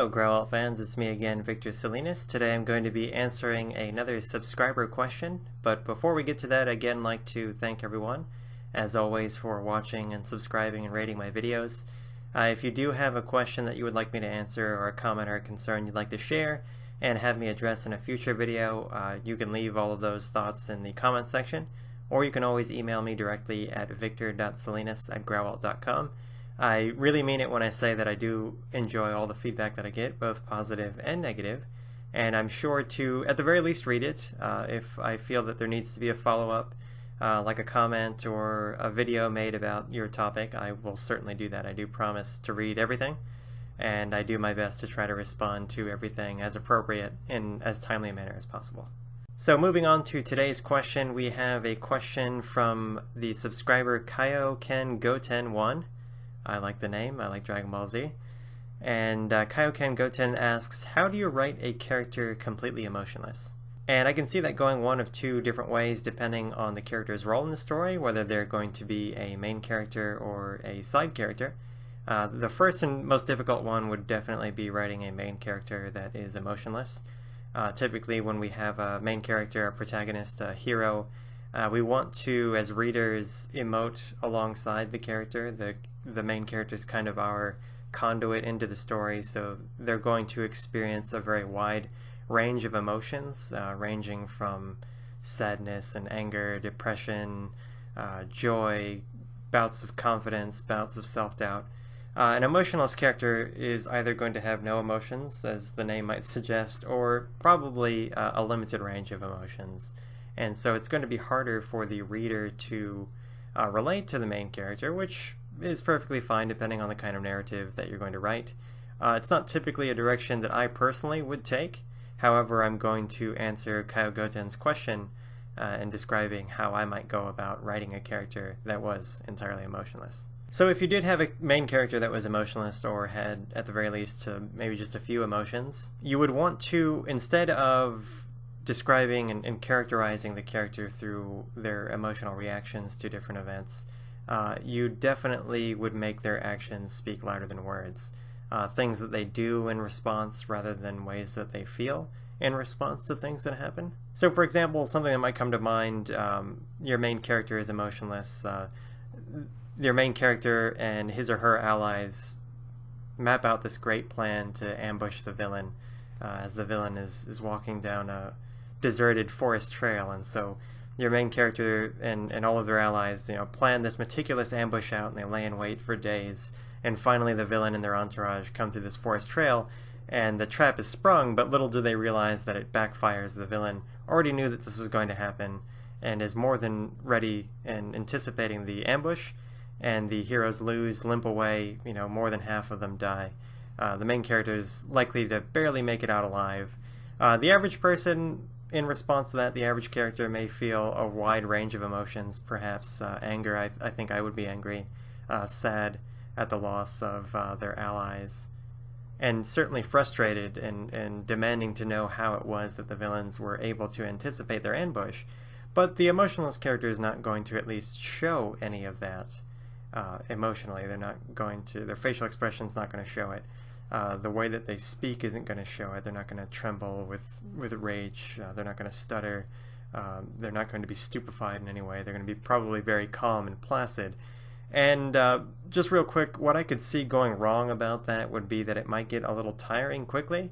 Hello Growlithe fans, it's me again, Victor Salinas. Today I'm going to be answering another subscriber question, but before we get to that, I'd again like to thank everyone, as always, for watching and subscribing and rating my videos. If you do have a question that you would like me to answer, or a comment or a concern you'd like to share and have me address in a future video, you can leave all of those thoughts in the comment section, or you can always email me directly at victor.salinas@growlithe.com. I really mean it when I say that I do enjoy all the feedback that I get, both positive and negative, and I'm sure to, at the very least, read it. If I feel that there needs to be a follow-up, like a comment or a video made about your topic, I will certainly do that. I do promise to read everything, and I do my best to try to respond to everything as appropriate in as timely a manner as possible. So moving on to today's question, we have a question from the subscriber Kaioken Goten 1. I like the name, I like Dragon Ball Z. And Kaioken Goten asks, how do you write a character completely emotionless? And I can see that going one of two different ways depending on the character's role in the story, whether they're going to be a main character or a side character. The first and most difficult one would definitely be writing a main character that is emotionless. Typically when we have a main character, a protagonist, a hero, we want to, as readers, emote alongside the character. The main character is kind of our conduit into the story, so they're going to experience a very wide range of emotions, ranging from sadness and anger, depression, joy, bouts of confidence, bouts of self-doubt. An emotionless character is either going to have no emotions, as the name might suggest, or probably a limited range of emotions. And so it's going to be harder for the reader to relate to the main character, which is perfectly fine depending on the kind of narrative that you're going to write. It's not typically a direction that I personally would take. However, I'm going to answer Kaio Goten's question in describing how I might go about writing a character that was entirely emotionless. So if you did have a main character that was emotionless, or had at the very least maybe just a few emotions, you would want to, instead of describing and characterizing the character through their emotional reactions to different events, you definitely would make their actions speak louder than words. Things that they do in response rather than ways that they feel in response to things that happen. So for example, something that might come to mind, your main character is emotionless. Your main character and his or her allies map out this great plan to ambush the villain, as the villain is walking down a deserted forest trail, and so your main character and all of their allies, plan this meticulous ambush out, and they lay in wait for days, and finally the villain and their entourage come through this forest trail, and the trap is sprung, but little do they realize that it backfires. The villain already knew that this was going to happen, and is more than ready and anticipating the ambush, and the heroes limp away, more than half of them die. The main character is likely to barely make it out alive. The average person, in response to that, the average character may feel a wide range of emotions, perhaps anger. I think I would be angry, sad at the loss of their allies, and certainly frustrated and demanding to know how it was that the villains were able to anticipate their ambush. But the emotionless character is not going to at least show any of that emotionally. They're not going to, their facial expression's not going to show it. The way that they speak isn't going to show it. They're not going to tremble with rage. They're not going to stutter. They're not going to be stupefied in any way. They're going to be probably very calm and placid. And just real quick, what I could see going wrong about that would be that it might get a little tiring quickly,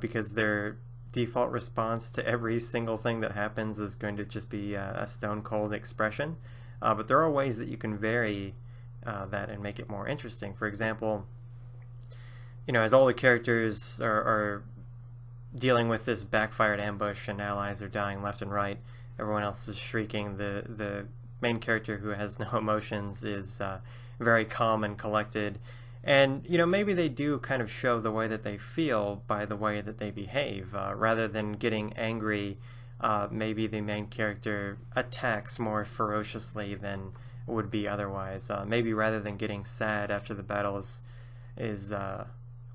because their default response to every single thing that happens is going to just be a stone-cold expression. But there are ways that you can vary that and make it more interesting. For example, as all the characters are dealing with this backfired ambush and allies are dying left and right, everyone else is shrieking, the main character, who has no emotions, is very calm and collected. And, maybe they do kind of show the way that they feel by the way that they behave. Rather than getting angry, maybe the main character attacks more ferociously than would be otherwise. Maybe rather than getting sad after the battle is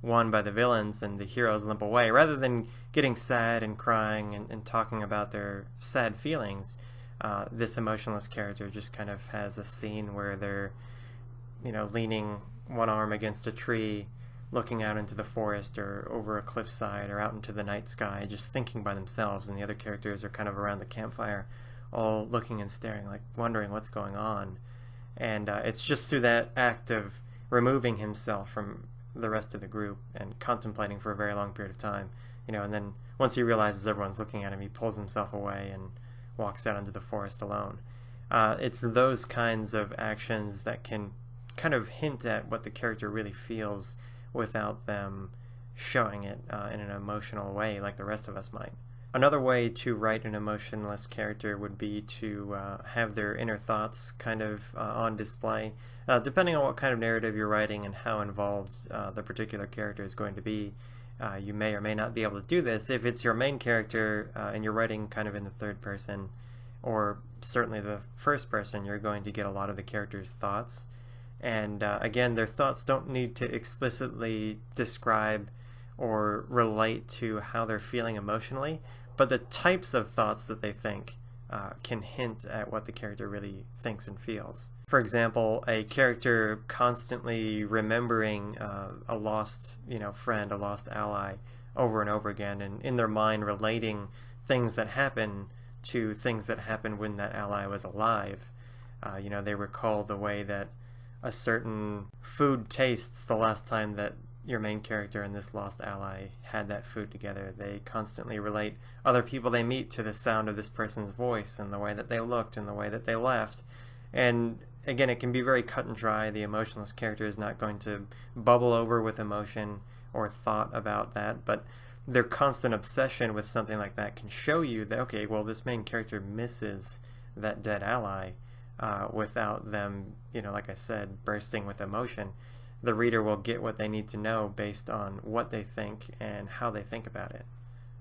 won by the villains and the heroes limp away, rather than getting sad and crying and talking about their sad feelings, this emotionless character just kind of has a scene where they're leaning one arm against a tree, looking out into the forest or over a cliffside or out into the night sky, just thinking by themselves, and the other characters are kind of around the campfire, all looking and staring, like wondering what's going on. And it's just through that act of removing himself from the rest of the group and contemplating for a very long period of time, and then once he realizes everyone's looking at him, he pulls himself away and walks out into the forest alone. It's those kinds of actions that can kind of hint at what the character really feels without them showing it in an emotional way like the rest of us might. Another way to write an emotionless character would be to have their inner thoughts kind of on display. Depending on what kind of narrative you're writing and how involved the particular character is going to be, you may or may not be able to do this. If it's your main character and you're writing kind of in the third person, or certainly the first person, you're going to get a lot of the character's thoughts. And again, their thoughts don't need to explicitly describe or relate to how they're feeling emotionally, but the types of thoughts that they think can hint at what the character really thinks and feels. For example, a character constantly remembering a lost friend, a lost ally over and over again, and in their mind relating things that happen to things that happened when that ally was alive. They recall the way that a certain food tastes the last time that your main character and this lost ally had that food together. They constantly relate other people they meet to the sound of this person's voice and the way that they looked and the way that they laughed. And again, it can be very cut and dry. The emotionless character is not going to bubble over with emotion or thought about that, but their constant obsession with something like that can show you that, okay, well, this main character misses that dead ally without them, like I said, bursting with emotion. The reader will get what they need to know based on what they think and how they think about it.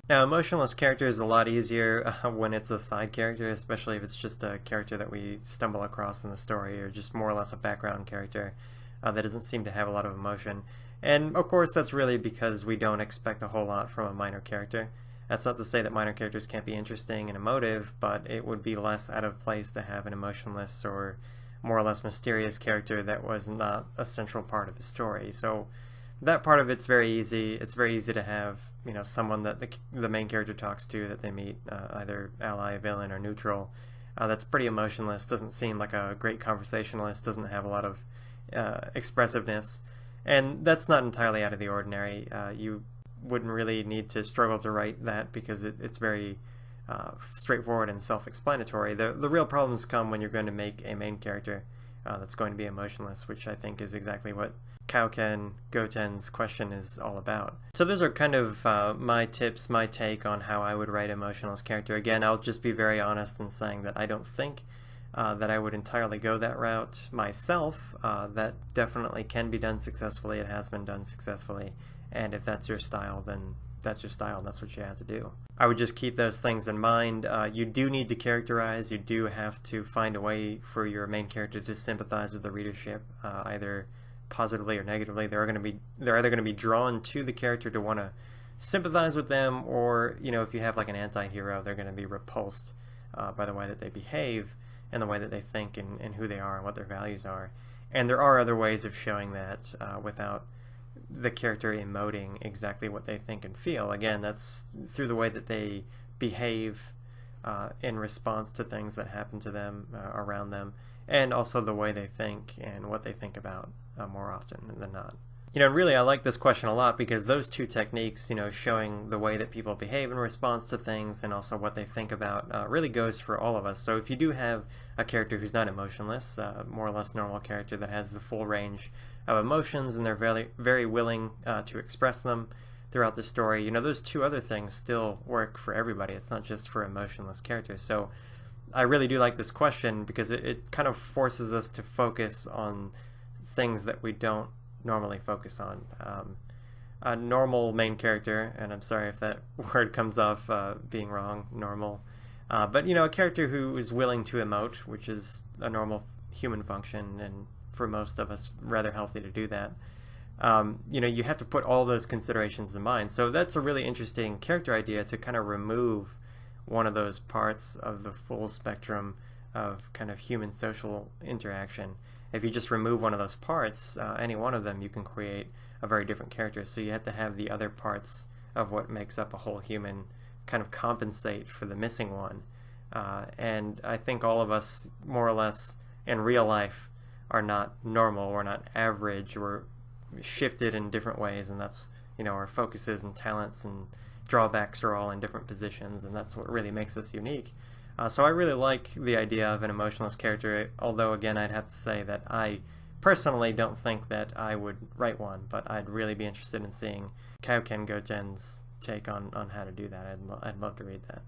Now, emotionless character is a lot easier when it's a side character, especially if it's just a character that we stumble across in the story, or just more or less a background character that doesn't seem to have a lot of emotion. And of course, that's really because we don't expect a whole lot from a minor character. That's not to say that minor characters can't be interesting and emotive, but it would be less out of place to have an emotionless or more or less mysterious character that was not a central part of the story. So that part of it's very easy. It's very easy to have someone that the main character talks to, that they meet, either ally, villain, or neutral, that's pretty emotionless, doesn't seem like a great conversationalist, doesn't have a lot of expressiveness, and that's not entirely out of the ordinary. You wouldn't really need to struggle to write that because it's very straightforward and self-explanatory. The real problems come when you're going to make a main character that's going to be emotionless, which I think is exactly what Kauken Goten's question is all about. So those are kind of my tips, my take on how I would write emotionless character. Again, I'll just be very honest in saying that I don't think that I would entirely go that route myself. That definitely can be done successfully. It has been done successfully. And if that's your style, then that's your style, and that's what you have to do. I would just keep those things in mind. You do need to characterize. You do have to find a way for your main character to sympathize with the readership, either positively or negatively. They're either going to be drawn to the character to want to sympathize with them, or if you have like an anti-hero, they're going to be repulsed by the way that they behave and the way that they think and who they are and what their values are. And there are other ways of showing that without the character emoting exactly what they think and feel. Again, that's through the way that they behave in response to things that happen to them around them, and also the way they think and what they think about more often than not. Really, I like this question a lot because those two techniques, showing the way that people behave in response to things and also what they think about, really goes for all of us. So if you do have a character who's not emotionless, more or less normal character that has the full range of emotions and they're very, very willing to express them throughout the story, those two other things still work for everybody. It's not just for emotionless characters. So I really do like this question because it kind of forces us to focus on things that we don't normally focus on. A normal main character, and I'm sorry if that word comes off being wrong, normal, but a character who is willing to emote, which is a normal human function, and for most of us rather healthy to do that. You have to put all those considerations in mind. So that's a really interesting character idea, to kind of remove one of those parts of the full spectrum of kind of human social interaction if you just remove one of those parts, any one of them, you can create a very different character. So you have to have the other parts of what makes up a whole human kind of compensate for the missing one. And I think all of us, more or less, in real life, are not normal. We're not average. We're shifted in different ways, and that's, our focuses and talents and drawbacks are all in different positions, and that's what really makes us unique. So I really like the idea of an emotionless character, although again I'd have to say that I personally don't think that I would write one, but I'd really be interested in seeing Kauken Goten's take on how to do that. I'd love to read that.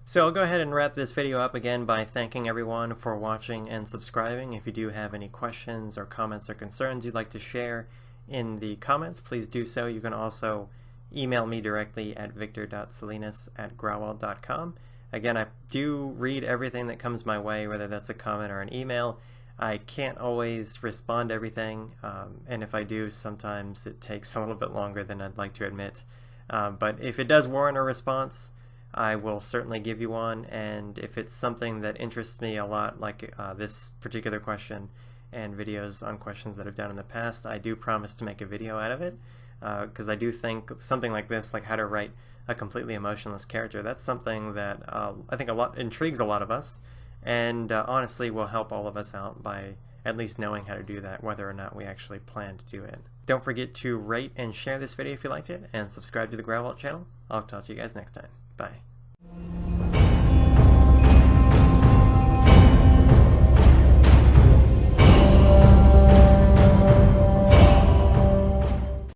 So I'll go ahead and wrap this video up again by thanking everyone for watching and subscribing. If you do have any questions or comments or concerns you'd like to share in the comments, please do so. You can also email me directly at victor.salinas@growlworld.com. Again, I do read everything that comes my way, whether that's a comment or an email. I can't always respond to everything, and if I do, sometimes it takes a little bit longer than I'd like to admit. But if it does warrant a response, I will certainly give you one, and if it's something that interests me a lot, like this particular question and videos on questions that I've done in the past, I do promise to make a video out of it, because I do think something like this, like how to write a completely emotionless character, that's something that I think intrigues a lot of us, and honestly will help all of us out by at least knowing how to do that, whether or not we actually plan to do it. Don't forget to rate and share this video if you liked it, and subscribe to the Growlworld channel. I'll talk to you guys next time. Bye.